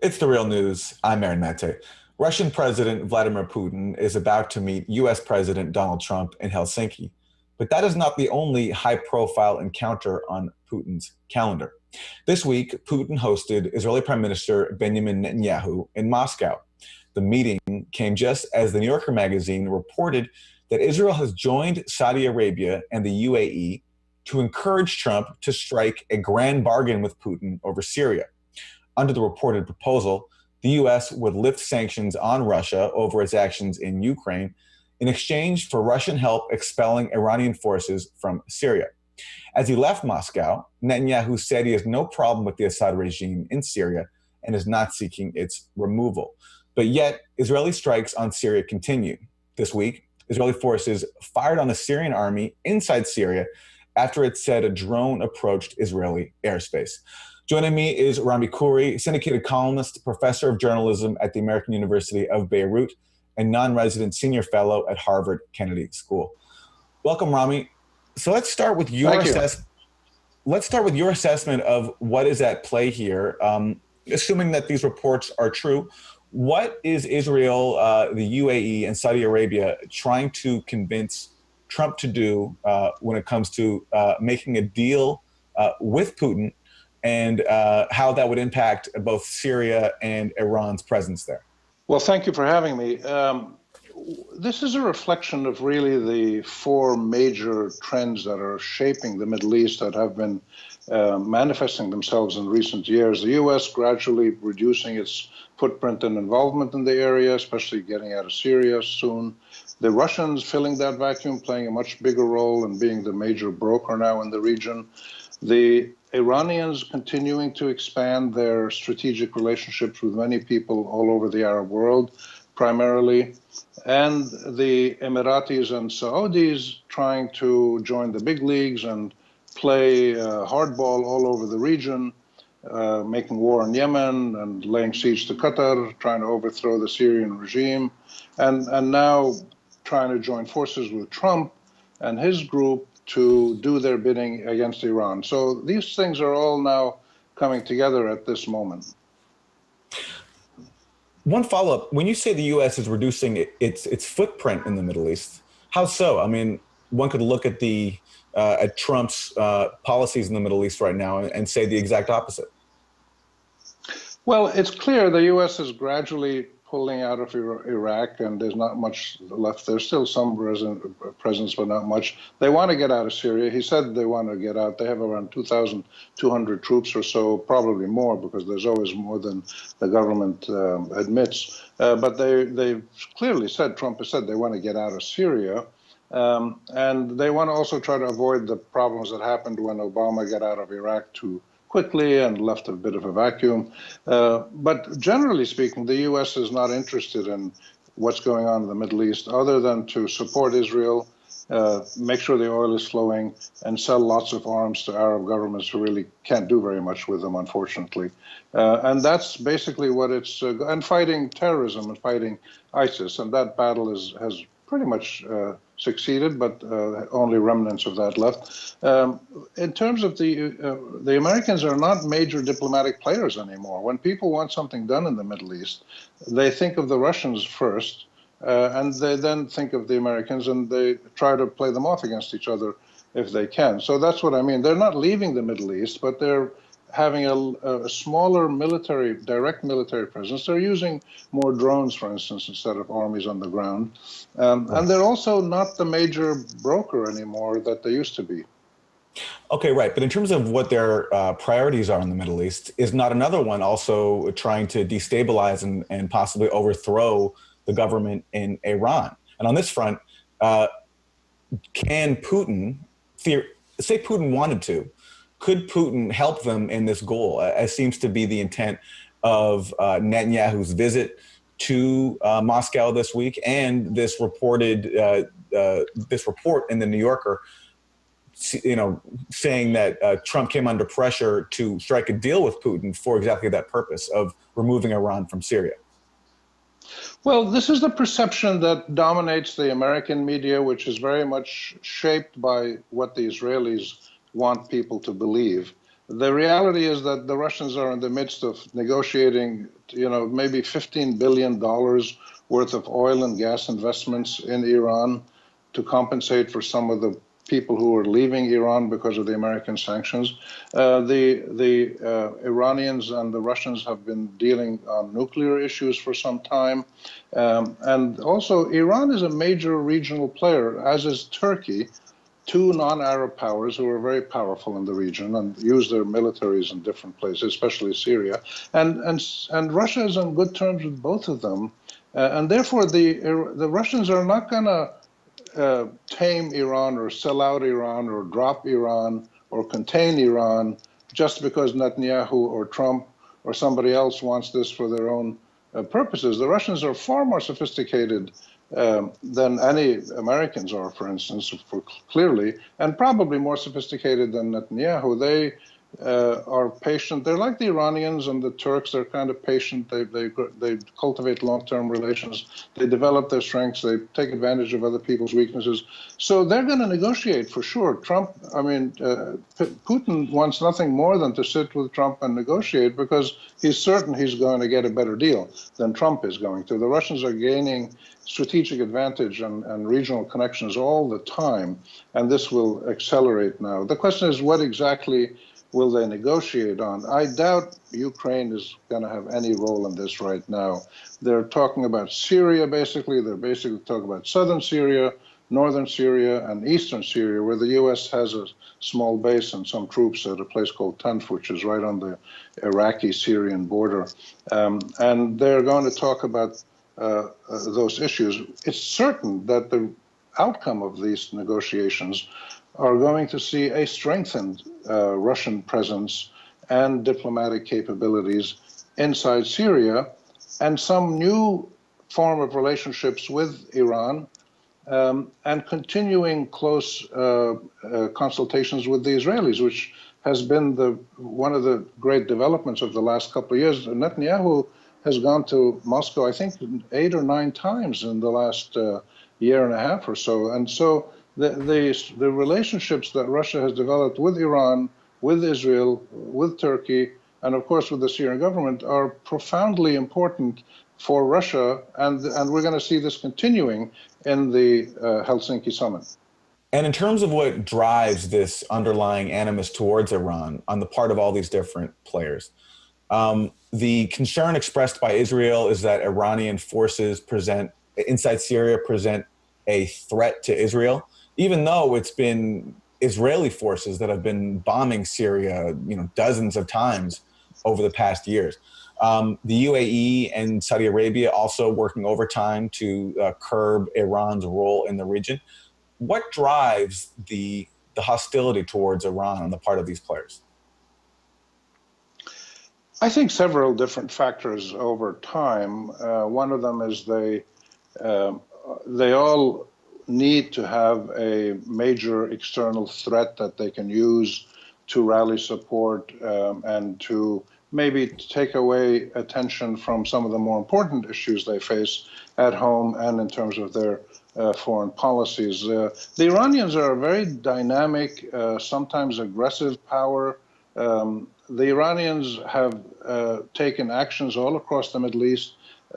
It's the real news. I'm Aaron Mate. Russian President Vladimir Putin is about to meet US President Donald Trump in Helsinki. But that is not the only high-profile encounter on Putin's calendar. This week, Putin hosted Israeli Prime Minister Benjamin Netanyahu in Moscow. The meeting came just as the New Yorker magazine reported that Israel has joined Saudi Arabia and the UAE to encourage Trump to strike a grand bargain with Putin over Syria. Under the reported proposal, the U.S. would lift sanctions on Russia over its actions in Ukraine in exchange for Russian help expelling Iranian forces from Syria. As he left Moscow, Netanyahu said he has no problem with the Assad regime in Syria and is not seeking its removal. But yet, Israeli strikes on Syria continue. This week, Israeli forces fired on the Syrian army inside Syria after it said a drone approached Israeli airspace. Joining me is Rami Khouri, syndicated columnist, professor of journalism at the American University of Beirut, and non-resident senior fellow at Harvard Kennedy School. Welcome, Rami. So let's start with your assessment of what is at play here. Assuming that these reports are true, what is Israel, the UAE, and Saudi Arabia trying to convince Trump to do when it comes to making a deal with Putin, and how that would impact both Syria and Iran's presence there? Well, thank you for having me. This is a reflection of really the four major trends that are shaping the Middle East that have been manifesting themselves in recent years. The U.S. gradually reducing its footprint and involvement in the area, especially getting out of Syria soon. The Russians filling that vacuum, playing a much bigger role and being the major broker now in the region. The Iranians continuing to expand their strategic relationships with many people all over the Arab world, primarily, and the Emiratis and Saudis trying to join the big leagues and play hardball all over the region, making war in Yemen and laying siege to Qatar, trying to overthrow the Syrian regime, and now trying to join forces with Trump and his group to do their bidding against Iran. So these things are all now coming together at this moment. One follow-up, when you say the U.S. is reducing its footprint in the Middle East, how so? I mean, one could look at at Trump's policies in the Middle East right now and say the exact opposite. Well, it's clear the U.S. is gradually pulling out of Iraq, and there's not much left. There's still some presence, but not much. They want to get out of Syria. He said they want to get out. They have around 2,200 troops or so, probably more, because there's always more than the government admits. But they've clearly said, Trump has said they want to get out of Syria. And they want to also try to avoid the problems that happened when Obama got out of Iraq too quickly and left a bit of a vacuum. But generally speaking, the U.S. is not interested in what's going on in the Middle East other than to support Israel, make sure the oil is flowing, and sell lots of arms to Arab governments who really can't do very much with them, unfortunately. And that's basically what it's, and fighting terrorism and fighting ISIS. And that battle has pretty much succeeded, but only remnants of that left. In terms of the Americans are not major diplomatic players anymore. When people want something done in the Middle East, they think of the Russians first, and they then think of the Americans, and they try to play them off against each other if they can. So that's what I mean. They're not leaving the Middle East, but they're having a smaller direct military presence. They're using more drones, for instance, instead of armies on the ground. And they're also not the major broker anymore that they used to be. Okay, right. But in terms of what their priorities are in the Middle East, is not another one also trying to destabilize and possibly overthrow the government in Iran? And on this front, can Putin, say Putin wanted to, could Putin help them in this goal, as seems to be the intent of Netanyahu's visit to Moscow this week and this report in the New Yorker, saying that Trump came under pressure to strike a deal with Putin for exactly that purpose of removing Iran from Syria? Well, this is the perception that dominates the American media, which is very much shaped by what the Israelis want people to believe. The reality is that the Russians are in the midst of negotiating, maybe $15 billion worth of oil and gas investments in Iran to compensate for some of the people who are leaving Iran because of the American sanctions. The Iranians and the Russians have been dealing on nuclear issues for some time. And also, Iran is a major regional player, as is Turkey, two non-Arab powers who are very powerful in the region and use their militaries in different places, especially Syria. And Russia is on good terms with both of them. And therefore, the Russians are not going to tame Iran or sell out Iran or drop Iran or contain Iran just because Netanyahu or Trump or somebody else wants this for their own purposes. The Russians are far more sophisticated than any Americans are, for instance, clearly, and probably more sophisticated than Netanyahu. They are patient. They're like the Iranians and the Turks. They're kind of patient. They cultivate long-term relations. They develop their strengths. They take advantage of other people's weaknesses. So they're going to negotiate for sure. Putin wants nothing more than to sit with Trump and negotiate because he's certain he's going to get a better deal than Trump is going to. The Russians are gaining strategic advantage and regional connections all the time, and this will accelerate now. The question is, what exactly will they negotiate on? I doubt Ukraine is going to have any role in this right now. They're talking about Syria, basically. They're basically talking about southern Syria, northern Syria, and eastern Syria, where the U.S. has a small base and some troops at a place called Tanf, which is right on the Iraqi-Syrian border. And they're going to talk about those issues. It's certain that the outcome of these negotiations are going to see a strengthened Russian presence and diplomatic capabilities inside Syria and some new form of relationships with Iran and continuing close consultations with the Israelis, which has been one of the great developments of the last couple of years. Netanyahu has gone to Moscow, I think, 8 or 9 times in the last year and a half or so. And so the relationships that Russia has developed with Iran, with Israel, with Turkey, and of course with the Syrian government are profoundly important for Russia. And we're going to see this continuing in the Helsinki summit. And in terms of what drives this underlying animus towards Iran on the part of all these different players, the concern expressed by Israel is that Iranian forces inside Syria present a threat to Israel, even though it's been Israeli forces that have been bombing Syria, dozens of times over the past years. The UAE and Saudi Arabia also working overtime to curb Iran's role in the region. What drives the hostility towards Iran on the part of these players? I think several different factors over time. One of them is they all need to have a major external threat that they can use to rally support and to maybe take away attention from some of the more important issues they face at home and in terms of their foreign policies. The Iranians are a very dynamic, sometimes aggressive power. The Iranians have taken actions all across the Middle East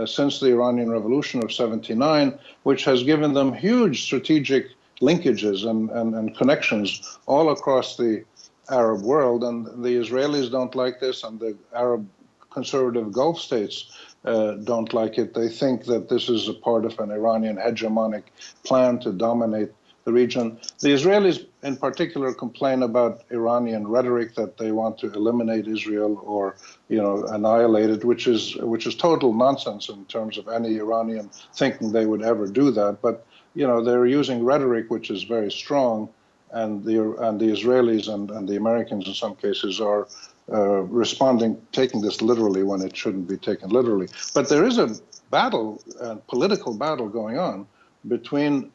since the Iranian Revolution of '79, which has given them huge strategic linkages and connections all across the Arab world. And the Israelis don't like this, and the Arab conservative Gulf states don't like it. They think that this is a part of an Iranian hegemonic plan to dominate the region. The Israelis in particular complain about Iranian rhetoric that they want to eliminate Israel or annihilate it, which is total nonsense in terms of any Iranian thinking they would ever do that. But they're using rhetoric which is very strong, and the Israelis and the Americans in some cases are responding, taking this literally when it shouldn't be taken literally. But there is a battle, a political battle going on between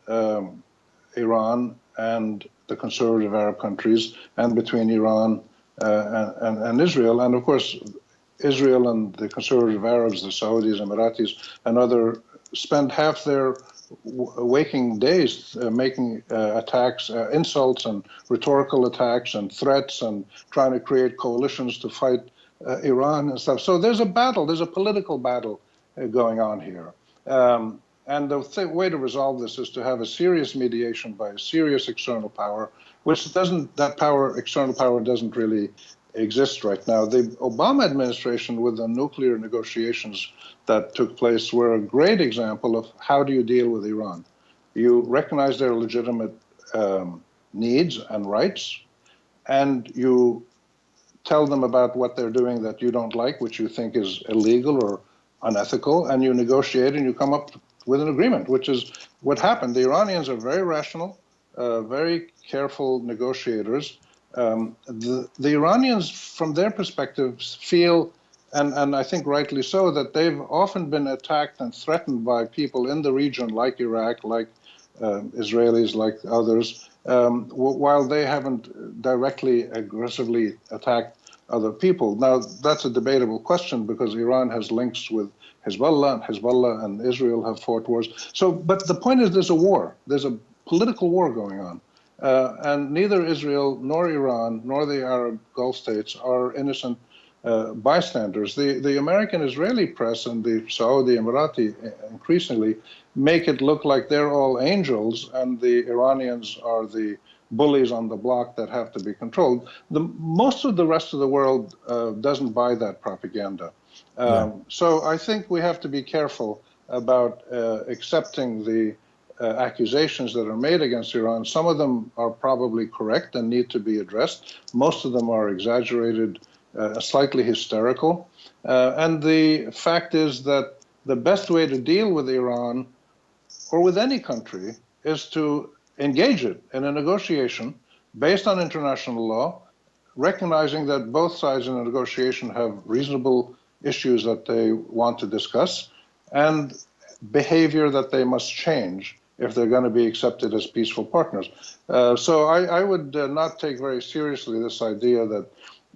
Iran and the conservative Arab countries, and between Iran and Israel. And of course, Israel and the conservative Arabs, the Saudis, Emiratis, and other, spend half their waking days making attacks, insults and rhetorical attacks and threats and trying to create coalitions to fight Iran and stuff. So there's a battle, there's a political battle going on here. And the way to resolve this is to have a serious mediation by a serious external power, which doesn't, external power doesn't really exist right now. The Obama administration with the nuclear negotiations that took place were a great example of how do you deal with Iran. You recognize their legitimate needs and rights, and you tell them about what they're doing that you don't like, which you think is illegal or unethical, and you negotiate and you come up with an agreement, which is what happened. The Iranians are very rational, very careful negotiators. The Iranians, from their perspective, feel, and I think rightly so, that they've often been attacked and threatened by people in the region, like Iraq, like Israelis, like others, while they haven't directly, aggressively attacked other people. Now, that's a debatable question because Iran has links with Hezbollah and Israel have fought wars. So, but the point is there's a war. There's a political war going on. And neither Israel nor Iran nor the Arab Gulf states are innocent bystanders. The American-Israeli press and the Saudi Emirati increasingly make it look like they're all angels and the Iranians are the bullies on the block that have to be controlled. Most of the rest of the world doesn't buy that propaganda. So I think we have to be careful about accepting the accusations that are made against Iran. Some of them are probably correct and need to be addressed. Most of them are exaggerated, slightly hysterical. And the fact is that the best way to deal with Iran or with any country is to engage it in a negotiation based on international law, recognizing that both sides in a negotiation have reasonable issues that they want to discuss and behavior that they must change if they're going to be accepted as peaceful partners. So I would not take very seriously this idea that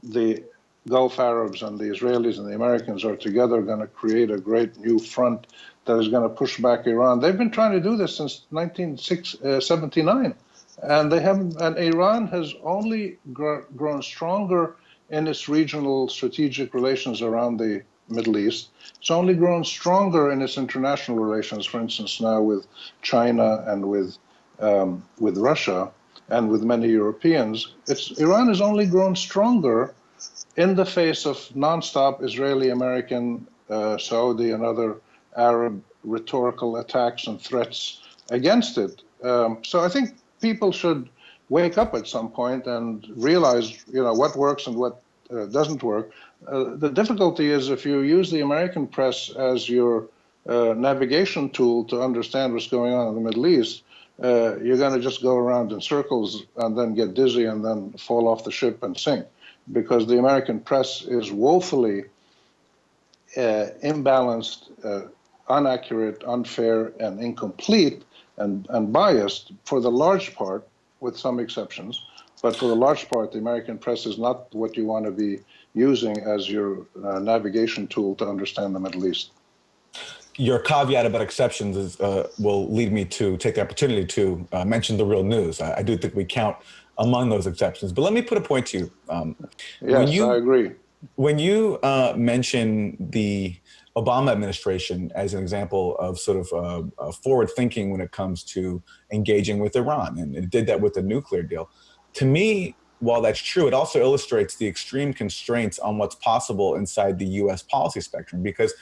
the Gulf Arabs and the Israelis and the Americans are together going to create a great new front that is going to push back Iran. They've been trying to do this since 1979, and they haven't. And Iran has only grown stronger in its regional strategic relations around the Middle East. It's only grown stronger in its international relations, for instance, now with China and with Russia and with many Europeans. Iran has only grown stronger in the face of nonstop Israeli, American, Saudi, and other Arab rhetorical attacks and threats against it. So I think people should wake up at some point and realize, what works and what doesn't work. The difficulty is if you use the American press as your navigation tool to understand what's going on in the Middle East, you're going to just go around in circles and then get dizzy and then fall off the ship and sink, because the American press is woefully imbalanced, inaccurate, unfair, and incomplete and biased for the large part, with some exceptions. But for the large part, the American press is not what you want to be using as your navigation tool to understand the Middle East. Your caveat about exceptions is, will lead me to take the opportunity to mention the real news. I do think we count among those exceptions. But let me put a point to you. Yes, I agree. When you mention the Obama administration as an example of sort of forward thinking when it comes to engaging with Iran, and it did that with the nuclear deal, to me, while that's true, it also illustrates the extreme constraints on what's possible inside the U.S. policy spectrum. Because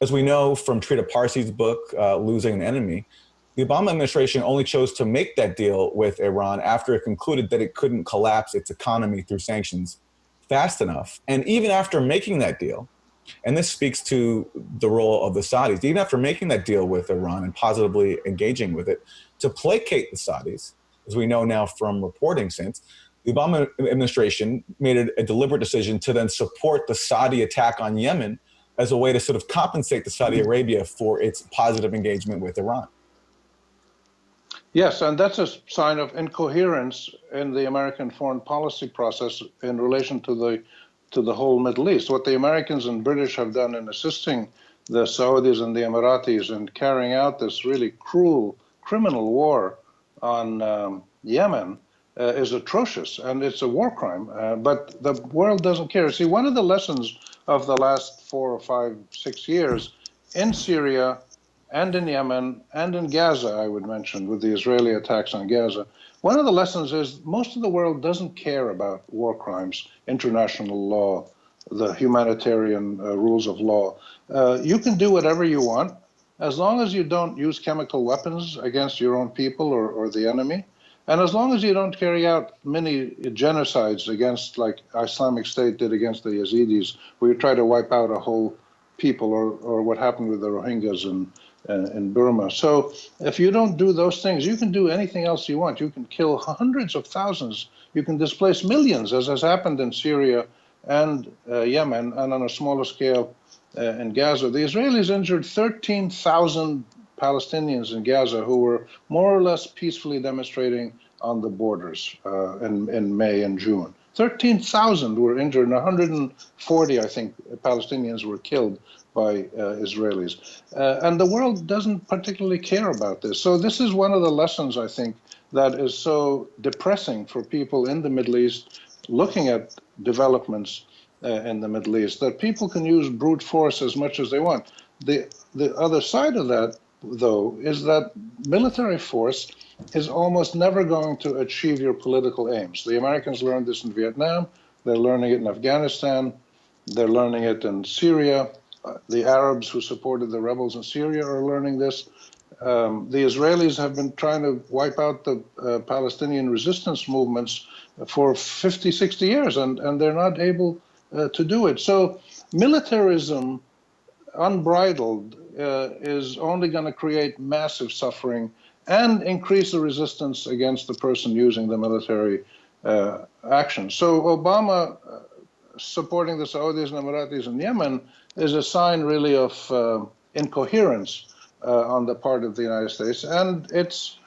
as we know from Trita Parsi's book, Losing an Enemy, the Obama administration only chose to make that deal with Iran after it concluded that it couldn't collapse its economy through sanctions fast enough. And even after making that deal, and this speaks to the role of the Saudis, even after making that deal with Iran and positively engaging with it, to placate the Saudis, as we know now from reporting since, the Obama administration made a deliberate decision to then support the Saudi attack on Yemen as a way to sort of compensate to Saudi Arabia for its positive engagement with Iran. Yes, and that's a sign of incoherence in the American foreign policy process in relation to the whole Middle East. What the Americans and British have done in assisting the Saudis and the Emiratis in carrying out this really cruel criminal war on Yemen is atrocious, and it's a war crime. But the world doesn't care. See, one of the lessons of the last 4 or 5, 6 years in Syria and in Yemen and in Gaza, I would mention, with the Israeli attacks on Gaza, one of the lessons is most of the world doesn't care about war crimes, international law, the humanitarian rules of law. You can do whatever you want as long as you don't use chemical weapons against your own people or the enemy, and as long as you don't carry out many genocides against, like Islamic State did against the Yazidis, where you try to wipe out a whole people, or what happened with the Rohingyas in Burma. So if you don't do those things, you can do anything else you want. You can kill hundreds of thousands. You can displace millions, as has happened in Syria and Yemen, and on a smaller scale in Gaza. The Israelis injured 13,000 Palestinians in Gaza who were more or less peacefully demonstrating on the borders in May and June. 13,000 were injured, and 140, I think, Palestinians were killed by Israelis. And the world doesn't particularly care about this. So this is one of the lessons, I think, that is so depressing for people in the Middle East looking at developments in the Middle East, that people can use brute force as much as they want. The other side of that, though, is that military force is almost never going to achieve your political aims. The Americans learned this in Vietnam, they're learning it in Afghanistan, they're learning it in Syria. The Arabs who supported the rebels in Syria are learning this. The Israelis have been trying to wipe out the Palestinian resistance movements for 50, 60 years, and they're not able to do it. So militarism, unbridled, is only going to create massive suffering and increase the resistance against the person using the military action. So Obama supporting the Saudis and Emiratis in Yemen is a sign really of incoherence on the part of the United States, and its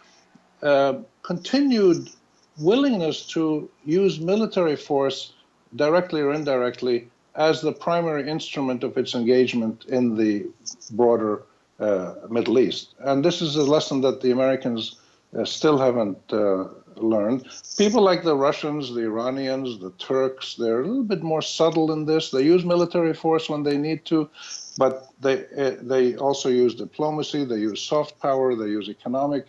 continued willingness to use military force directly or indirectly as the primary instrument of its engagement in the broader Middle East. And this is a lesson that the Americans still haven't learned. People like the Russians, the Iranians, the Turks, they're a little bit more subtle in this. They use military force when they need to, but they also use diplomacy, they use soft power, they use economic,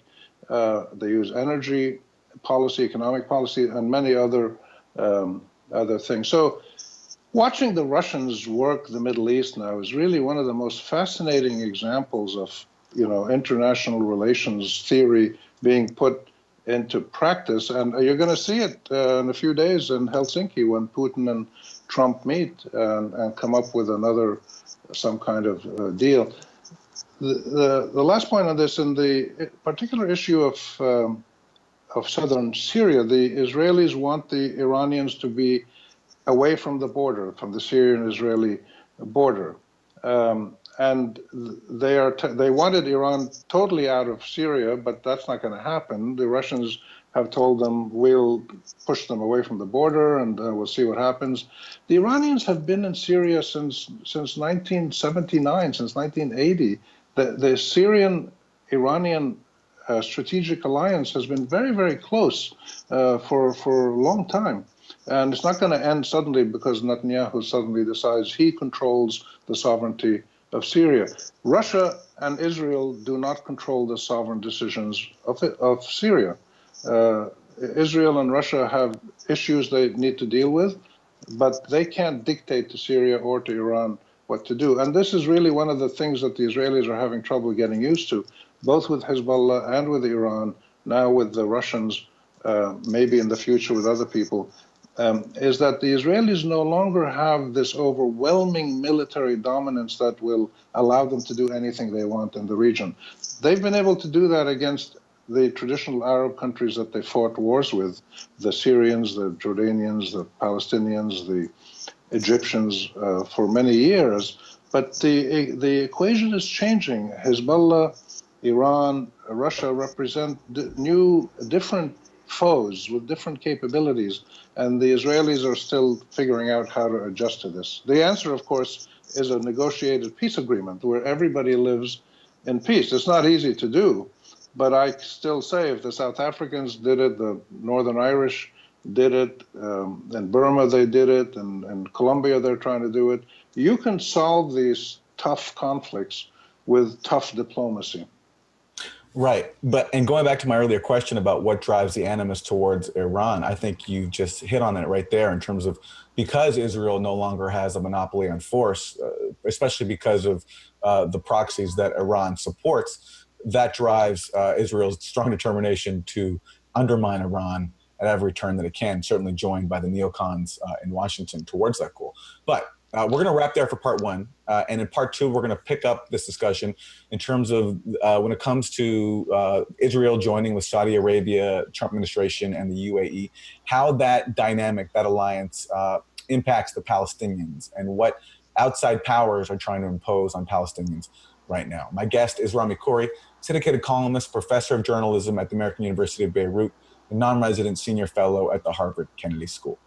they use energy policy, economic policy, and many other things. So watching the Russians work the Middle East now is really one of the most fascinating examples of, international relations theory being put into practice. And you're going to see it in a few days in Helsinki when Putin and Trump meet and come up with some kind of deal. The last point on this, in the particular issue of southern Syria, the Israelis want the Iranians to be away from the border, from the Syrian-Israeli border. And they wanted Iran totally out of Syria, but that's not going to happen. The Russians have told them, we'll push them away from the border and we'll see what happens. The Iranians have been in Syria since 1979, since 1980. The Syrian-Iranian strategic alliance has been very, very close for a long time. And it's not going to end suddenly because Netanyahu suddenly decides he controls the sovereignty of Syria. Russia and Israel do not control the sovereign decisions of Syria. Israel and Russia have issues they need to deal with, but they can't dictate to Syria or to Iran what to do. And this is really one of the things that the Israelis are having trouble getting used to, both with Hezbollah and with Iran, now with the Russians, maybe in the future with other people. Is that the Israelis no longer have this overwhelming military dominance that will allow them to do anything they want in the region. They've been able to do that against the traditional Arab countries that they fought wars with, the Syrians, the Jordanians, the Palestinians, the Egyptians, for many years. But the equation is changing. Hezbollah, Iran, Russia represent different foes with different capabilities, and the Israelis are still figuring out how to adjust to this. The answer, of course, is a negotiated peace agreement where everybody lives in peace. It's not easy to do, but I still say if the South Africans did it, the Northern Irish did it, in Burma they did it, and in Colombia they're trying to do it. You can solve these tough conflicts with tough diplomacy. Right. And going back to my earlier question about what drives the animus towards Iran, I think you just hit on it right there in terms of because Israel no longer has a monopoly on force, especially because of the proxies that Iran supports, that drives Israel's strong determination to undermine Iran at every turn that it can, certainly joined by the neocons in Washington towards that goal. But we're going to wrap there for part one. And in part two, we're going to pick up this discussion in terms of when it comes to Israel joining with Saudi Arabia, Trump administration, and the UAE, how that dynamic, that alliance impacts the Palestinians and what outside powers are trying to impose on Palestinians right now. My guest is Rami Khouri, syndicated columnist, professor of journalism at the American University of Beirut, and non-resident senior fellow at the Harvard Kennedy School.